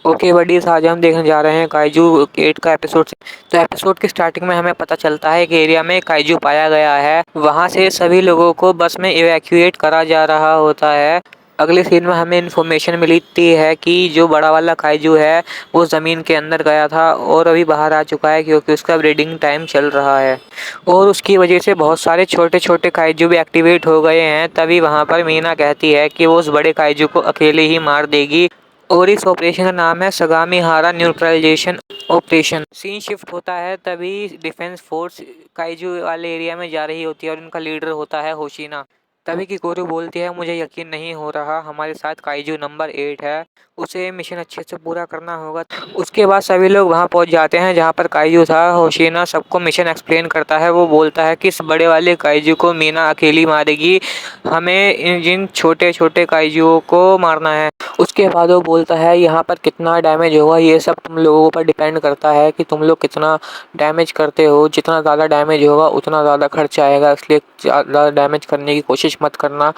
Okay buddies, आज हम देखने जा रहे हैं काइजू 8 का एपिसोड। तो एपिसोड की स्टार्टिंग में हमें पता चलता है कि एरिया में काइजू पाया गया है। वहां से सभी लोगों को बस में इवैक्यूएट करा जा रहा होता है। अगले सीन में हमें इन्फॉर्मेशन मिलती है कि जो बड़ा वाला काइजू है वो ज़मीन के अंदर गया था और अभी बाहर आ चुका है क्योंकि उसका ब्रीडिंग टाइम चल रहा है और उसकी वजह से बहुत सारे छोटे छोटे काइजू भी एक्टिवेट हो गए हैं। तभी वहां पर मीना कहती है कि वो उस बड़े काइजू को अकेले ही मार देगी और इस ऑपरेशन का नाम है सगामीहारा न्यूट्रलाइजेशन ऑपरेशन। सीन शिफ्ट होता है तभी डिफेंस फोर्स काइजू वाले एरिया में जा रही होती है और उनका लीडर होता है होशिना। तभी किकोरू बोलती है, मुझे यकीन नहीं हो रहा, हमारे साथ काइजू नंबर 8 है, उसे मिशन अच्छे से पूरा करना होगा। उसके बाद सभी लोग वहां पहुंच जाते हैं जहां पर काइजू था। होशिना सबको मिशन एक्सप्लेन करता है। वो बोलता है कि इस बड़े वाले काइजू को मीना अकेली मारेगी, हमें जिन छोटे छोटे काइजुओं को मारना है। उसके बाद वो बोलता है यहाँ पर कितना डैमेज होगा ये सब तुम लोगों पर डिपेंड करता है कि तुम लोग कितना डैमेज करते हो। जितना ज़्यादा डैमेज होगा उतना ज़्यादा खर्च आएगा, इसलिए ज़्यादा डैमेज करने की कोशिश मत करना।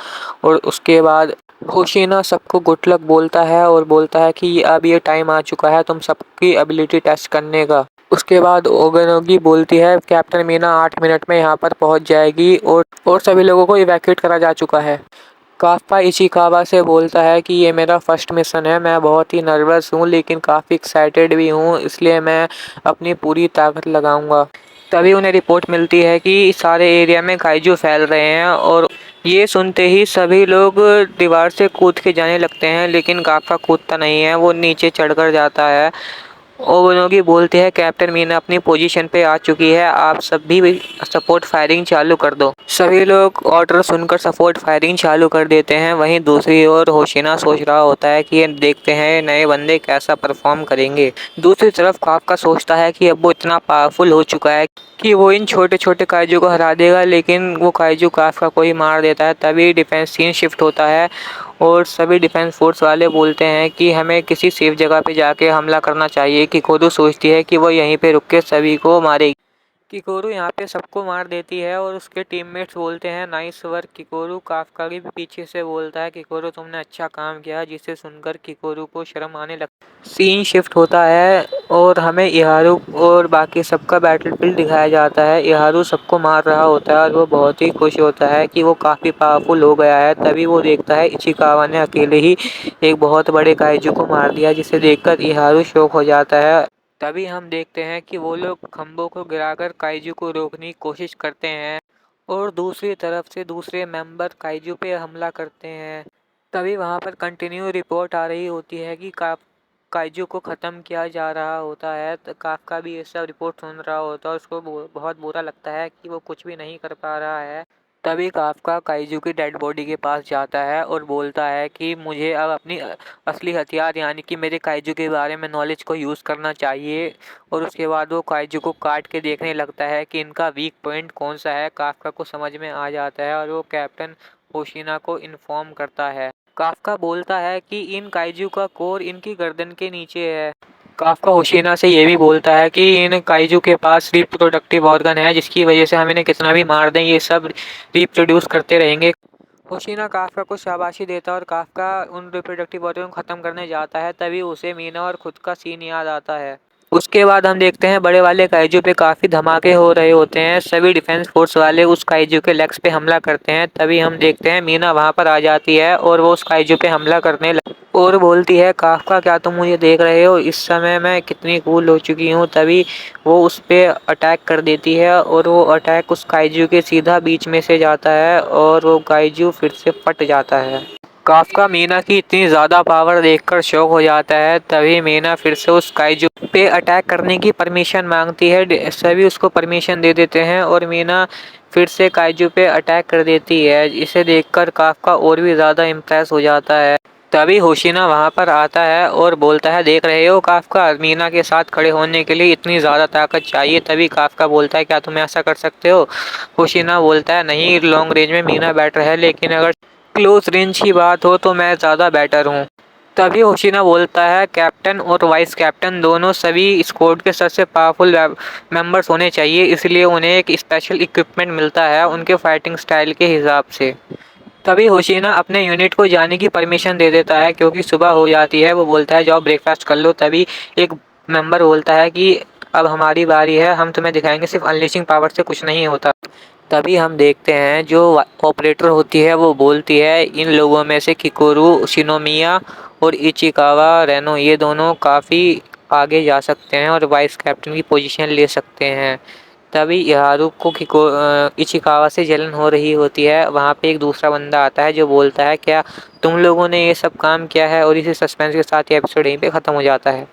और उसके बाद होशिना सबको गुड लक बोलता है और बोलता है कि अब ये टाइम आ चुका है तुम सबकी एबिलिटी टेस्ट करने का। उसके बाद ओगनोगी बोलती है कैप्टन मीना 8 मिनट में यहाँ पर पहुँच जाएगी और सभी लोगों को इवैक्यूएट करा जा चुका है। काफ्का इशिकावा से बोलता है कि ये मेरा फर्स्ट मिशन है, मैं बहुत ही नर्वस हूँ लेकिन काफ़ी एक्साइटेड भी हूँ, इसलिए मैं अपनी पूरी ताकत लगाऊंगा। तभी उन्हें रिपोर्ट मिलती है कि सारे एरिया में काइजू फैल रहे हैं और ये सुनते ही सभी लोग दीवार से कूद के जाने लगते हैं, लेकिन काफ्का कूदता नहीं है, वो नीचे चढ़कर जाता है। ओगनोगी बोलते हैं कैप्टन मीना अपनी पोजीशन पे आ चुकी है, आप सभी सपोर्ट फायरिंग चालू कर दो। सभी लोग ऑर्डर सुनकर सपोर्ट फायरिंग चालू कर देते हैं। वहीं दूसरी ओर होशिना सोच रहा होता है कि ये देखते हैं नए बंदे कैसा परफॉर्म करेंगे। दूसरी तरफ काफ्का सोचता है कि अब वो इतना पावरफुल हो चुका है कि वो इन छोटे छोटे काइजू को हरा देगा, लेकिन वो काइजू काफ्का को ही मार देता है। तभी डिफेंस सीन शिफ्ट होता है और सभी डिफेंस फोर्स वाले बोलते हैं कि हमें किसी सेफ जगह पे जाके हमला करना चाहिए। किकोरू सोचती है कि वो यहीं पे रुक के सभी को मारेगी। किकोरू यहाँ पे सबको मार देती है और उसके टीममेट्स बोलते हैं नाइस वर्क किकोरू। काफ्का भी पीछे से बोलता है किकोरू तुमने अच्छा काम किया, जिसे सुनकर किकोरू को शर्म आने लगती। सीन शिफ्ट होता है और हमें इहारू और बाकी सबका बैटलफील्ड दिखाया जाता है। इहारू सबको मार रहा होता है और वो बहुत ही खुश होता है कि वो काफ़ी पावरफुल हो गया है। तभी वो देखता है इशिकावा ने अकेले ही एक बहुत बड़े काइजू को मार दिया, जिसे देखकर इहारू शॉक हो जाता है। तभी हम देखते हैं कि वो लोग खंभों को गिराकर काइजू को रोकने की कोशिश करते हैं और दूसरी तरफ से दूसरे मेंबर काइजू पे हमला करते हैं। तभी वहाँ पर कंटिन्यू रिपोर्ट आ रही होती है कि काइजू को ख़त्म किया जा रहा होता है। तो काफ्का भी ये सब रिपोर्ट सुन रहा होता है, उसको बहुत बुरा लगता है कि वो कुछ भी नहीं कर पा रहा है। तभी काफ्का काइजू की डेड बॉडी के पास जाता है और बोलता है कि मुझे अब अपनी असली हथियार यानी कि मेरे काइजू के बारे में नॉलेज को यूज़ करना चाहिए। और उसके बाद वो काइजू को काट के देखने लगता है कि इनका वीक पॉइंट कौन सा है। काफ्का को समझ में आ जाता है और वो कैप्टन होशिना को इन्फॉर्म करता है। काफ्का बोलता है कि इन काइजू का कोर इनकी गर्दन के नीचे है। काफ्का होशिना से ये भी बोलता है कि इन काइजू के पास रिप्रोडक्टिव ऑर्गन है, जिसकी वजह से हम इन्हें कितना भी मार दें ये सब रिप्रोड्यूस करते रहेंगे। होशिना काफ्का को शाबाशी देता है और काफ्का उन रिप्रोडक्टिव ऑर्गन को ख़त्म करने जाता है। तभी उसे मीना और खुद का सीन याद आता है। उसके बाद हम देखते हैं बड़े वाले काइजू पे काफ़ी धमाके हो रहे होते हैं। सभी डिफेंस फोर्स वाले उस काइजू के लेग्स पे हमला करते हैं। तभी हम देखते हैं मीना वहां पर आ जाती है और वो उस काइजू पे हमला करने और बोलती है काफ्का क्या तुम मुझे देख रहे हो, इस समय मैं कितनी कूल हो चुकी हूँ। तभी वो उस पे अटैक कर देती है और वो अटैक उस काइजू के सीधा बीच में से जाता है और वो काइजू फिर से फट जाता है। काफ्का मीना की इतनी ज़्यादा पावर देखकर शॉक हो जाता है। तभी मीना फिर से उस काइजू पे अटैक करने की परमिशन मांगती है। सभी उसको परमिशन दे देते हैं और मीना फिर से काइजू पे अटैक कर देती है। इसे देखकर काफ्का और भी ज़्यादा इम्प्रेस हो जाता है। तभी होशिना वहां पर आता है और बोलता है देख रहे हो काफ्का, मीना के साथ खड़े होने के लिए इतनी ज़्यादा ताकत चाहिए। तभी काफ्का बोलता है क्या तुम ऐसा कर सकते हो। होशिना बोलता है नहीं, लॉन्ग रेंज में मीना बेटर है, लेकिन अगर क्लोज रेंज की बात हो तो मैं ज़्यादा बेटर हूँ। तभी होशिना बोलता है कैप्टन और वाइस कैप्टन दोनों सभी स्क्वाड के सबसे पावरफुल मेंबर्स होने चाहिए, इसलिए उन्हें एक स्पेशल इक्विपमेंट मिलता है उनके फाइटिंग स्टाइल के हिसाब से। तभी होशिना अपने यूनिट को जाने की परमिशन दे देता है क्योंकि सुबह हो जाती है। वो बोलता है जाओ ब्रेकफास्ट कर लो। तभी एक मेंबर बोलता है कि अब हमारी बारी है, हम तुम्हें दिखाएंगे सिर्फ अनलीशिंग पावर से कुछ नहीं होता। तभी हम देखते हैं जो ऑपरेटर होती है वो बोलती है इन लोगों में से किकोरू शिनोमिया और इचिकावा रेनो ये दोनों काफ़ी आगे जा सकते हैं और वाइस कैप्टन की पोजीशन ले सकते हैं। तभी हारुको इचिकावा से जलन हो रही होती है। वहाँ पे एक दूसरा बंदा आता है जो बोलता है क्या तुम लोगों ने ये सब काम किया है, और इसी सस्पेंस के साथ ये एपिसोड यहीं पे ख़त्म हो जाता है।